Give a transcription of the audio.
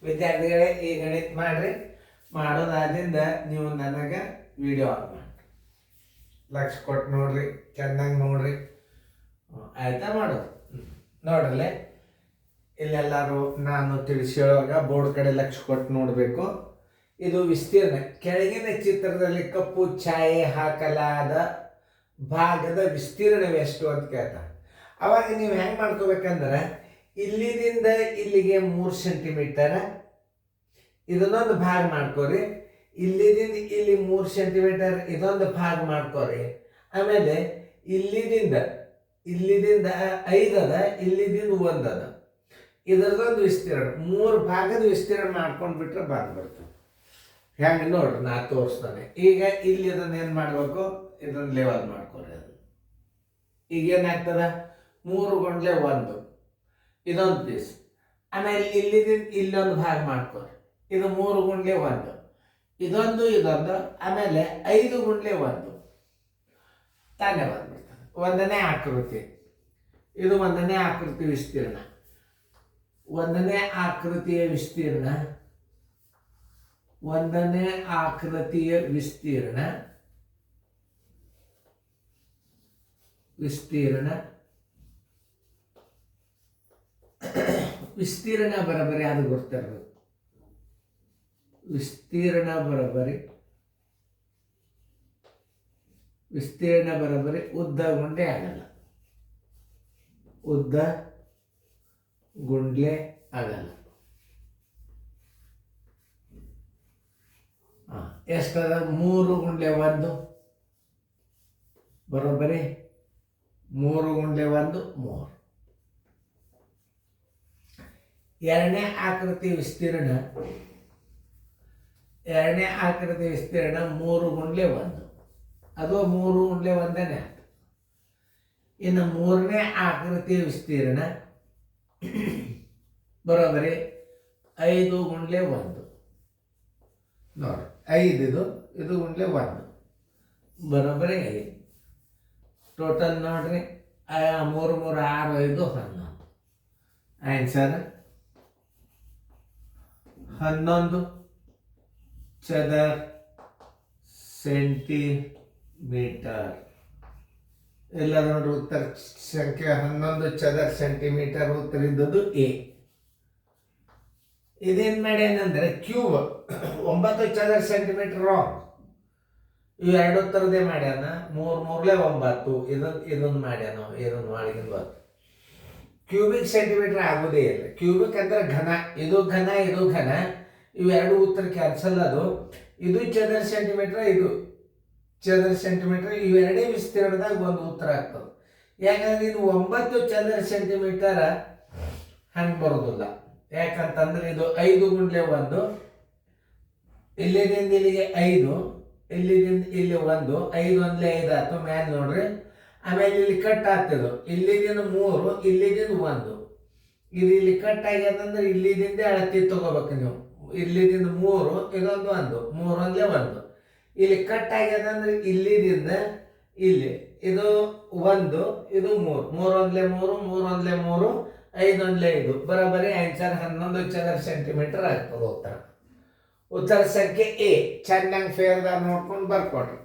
ವಿದ್ಯಾರ್ಥಿಗಳೇ ಈ ಗಣಿತ ಮಾಡ್ರಿ. ಮಾಡೋದಾದ್ರಿಂದ ನೀವು ನನಗೆ ವಿಡಿಯೋ ಆನ್ ಮಾಡಿ ಲಕ್ಷ ಕೊಟ್ಟು ನೋಡ್ರಿ, ಚೆನ್ನಾಗಿ ನೋಡ್ರಿ. ಆಯ್ತಾ? ಮಾಡೋದು ನೋಡ್ರಲ್ಲೇ ಇಲ್ಲೆಲ್ಲರೂ ನಾನು ತಿಳಿಸಿ ಹೇಳುವಾಗ ಬೋರ್ಡ್ ಕಡೆ ಲಕ್ಷ ಕೊಟ್ಟು ನೋಡಬೇಕು. ಇದು ವಿಸ್ತೀರ್ಣ. ಕೆಳಗಿನ ಚಿತ್ರದಲ್ಲಿ ಕಪ್ಪು ಛಾಯೆ ಹಾಕಲಾದ ಭಾಗದ ವಿಸ್ತೀರ್ಣವೆಷ್ಟು ಅಂತ ಕೇಳ್ತಾರೆ. ಅವಾಗ ನೀವು ಹೆಂಗೆ ಮಾಡ್ಕೋಬೇಕಂದ್ರೆ ಇಲ್ಲಿದಿಂದ ಇಲ್ಲಿಗೆ 3 ಸೆಂಟಿಮೀಟರ್, ಇದನ್ನೊಂದು ಭಾಗ ಮಾಡ್ಕೋರಿ. ಇಲ್ಲಿದಿಂದ ಇಲ್ಲಿ 3 ಸೆಂಟಿಮೀಟರ್ ಇದೊಂದು ಭಾಗ ಮಾಡ್ಕೋರಿ. ಆಮೇಲೆ ಇಲ್ಲಿದಿಂದ 5 ಅದ, ಇಲ್ಲಿದಿಂದ 1 ಅದ, ಇದರದೊಂದು ವಿಸ್ತೀರ್ಣ 3 ಭಾಗದ ವಿಸ್ತೀರ್ಣ ಮಾಡ್ಕೊಂಡು ಬಿಟ್ರೆ ಬರ್ತದೆ. ಹೆಂಗೆ ನೋಡ್ರಿ ನಾ ತೋರಿಸ್ತಾನೆ. ಈಗ ಇಲ್ಲಿ ಇದನ್ನ ಏನು ಮಾಡಬೇಕು, ಇದನ್ನ ಲೆವೆಲ್ ಮಾಡ್ಕೊರಿ. ಅದು ಈಗ ಏನಾಗ್ತದ 3 ಗುಂಡ್ಲೆ 1 ಇದೊಂದು ಪೀಸ್. ಆಮೇಲೆ ಇಲ್ಲಿದಿಂದ ಇಲ್ಲೊಂದು ಭಾಗ ಮಾಡ್ಕೊರಿ. ಇದು 3 ಗುಂಡ್ಲೆ 1 ಇದೊಂದು, ಆಮೇಲೆ 5 ಗುಂಡ್ಲೆ 1 ತಾನೇ ಬಂದ್ಬಿಡ್ತದೆ. 1ನೇ ಆಕೃತಿ. ಇದು 1ನೇ ಆಕೃತಿ ವಿಸ್ತೀರ್ಣ. 1ನೇ ಆಕೃತಿಯ ವಿಸ್ತೀರ್ಣ, 1ನೇ ಆಕೃತಿಯ ವಿಸ್ತೀರ್ಣ ವಿಸ್ತೀರ್ಣ ಬರಬರಿ ಅದು ಗೊತ್ತಿರಬೇಕು. ವಿಸ್ತೀರ್ಣ ಬರಬರಿ ಉದ್ದ ಗುಂಡ್ಲೆ ಆಗಲ್ಲ. ಉದ್ದ ಗುಂಡ್ಲೆ ಆಗಲ್ಲ. ಎಷ್ಟದ? 3 ಗುಂಡ್ಲೆ 1 ಬರೋಬ್ಬರಿ 3 ಗುಂಡ್ಲೆ 1 3. ಎರಡನೇ ಆಕೃತಿ ವಿಸ್ತೀರ್ಣ 3 ಗುಂಡ್ಲೆ 1, ಅದು 3 ಗುಂಡ್ಲೆ 1ನೇ ಆಯ್ತು. ಇನ್ನು 3ನೇ ಆಕೃತಿ ವಿಸ್ತೀರ್ಣ ಬರೋಬ್ಬರಿ 5 ಗುಂಡ್ಲೆ 1 ನೋಡಿ. 5 ಇದು ಗುಂಡ್ಲೆ 1 ಬರೋಬ್ಬರಿ 5. ಟೋಟಲ್ ನೋಡ್ರಿ 3 3 6 5 11. ಆನ್ಸರ್ 11 ಚದರ ಸೆಂಟಿಮೀಟರ್. ಎಲ್ಲ ನೋಡ್ರಿ ಉತ್ತರ ಸಂಖ್ಯೆ 11 ಚದರ ಸೆಂಟಿಮೀಟರ್. ಉತ್ತರ ಇದ್ದದ್ದು ಎ. ಇದೇನು ಮಾಡ್ಯಾನಂದ್ರೆ ಕ್ಯೂಬ್ 9 ಚದರ ಸೆಂಟಿಮೀಟರ್ ರಾಂಗ್. ಇವು 2 ಉತ್ತರದೇ ಮಾಡ್ಯಾನ. 3 3 9 ಇದನ್ನು ಮಾಡ್ಯಾನ. ಇದನ್ನು ಮಾಡಿಗಿಂದ ಬಂತು. ಕ್ಯೂಬಿಕ್ ಸೆಂಟಿಮೀಟರ್ ಆಗೋದೇ ಇಲ್ಲ. ಕ್ಯೂಬಿಕ್ ಅಂದ್ರೆ ಘನ. ಇದು ಘನ, ಇದು ಘನ. ಇವೆರಡು ಉತ್ತರ ಕ್ಯಾನ್ಸಲ್. ಅದು ಇದು ಚದರ ಸೆಂಟಿಮೀಟರ್, ಇದು ಚದರ ಸೆಂಟಿಮೀಟರ್. ಇವೆರಡೇ ವಿಸ್ತೀರ್ಣದಾಗ ಒಂದು ಉತ್ತರ ಆಗ್ತದೆ. ಯಾಕಂದ್ರೆ ಇದು 9 ಚದರ ಸೆಂಟಿಮೀಟರ್ ಹಂಗೆ ಬರೋದಿಲ್ಲ. ಯಾಕಂತಂದ್ರೆ ಇದು 5 ಗುಂಡ್ಲೆ 1, ಇಲ್ಲಿದಿಂದ ಇಲ್ಲಿಗೆ 5, ಇಲ್ಲಿದಿಂದ ಇಲ್ಲಿ 1, 5 1 5 ಆಯ್ತು. ಮ್ಯಾಲ ನೋಡ್ರಿ. ಆಮೇಲೆ ಇಲ್ಲಿ ಕಟ್ ಆಗ್ತದೆ. ಇಲ್ಲಿದಿಂದ 3, ಇಲ್ಲಿದಿಂದ 1. ಇದು ಇಲ್ಲಿ ಕಟ್ ಆಗ್ಯದಂದ್ರೆ ಇಲ್ಲಿದಿಂದ ಅಳತಿ ತಗೋಬೇಕು ನೀವು. ಇಲ್ಲಿದಿಂದ 3, ಇದೊಂದು 1, 3 1 1. ಇಲ್ಲಿ ಕಟ್ ಆಗ್ಯದಂದ್ರೆ ಇಲ್ಲಿದಿಂದ ಇಲ್ಲಿ ಇದು 1, ಇದು 3, 3 1 3, 3 1 3, 5 1 5 ಬರೋಬ್ಬರಿ ಆನ್ಸರ್ 11 ಚದರ ಸೆಂಟಿಮೀಟರ್ ಆಗ್ತದೆ. ಉತ್ತರ ಸಂಖ್ಯೆ ಎ. ಚೆನ್ನಾಗಿ ಫೇರ್ದಾಗ ನೋಡ್ಕೊಂಡು ಬರ್ಕೊಡ್ರಿ.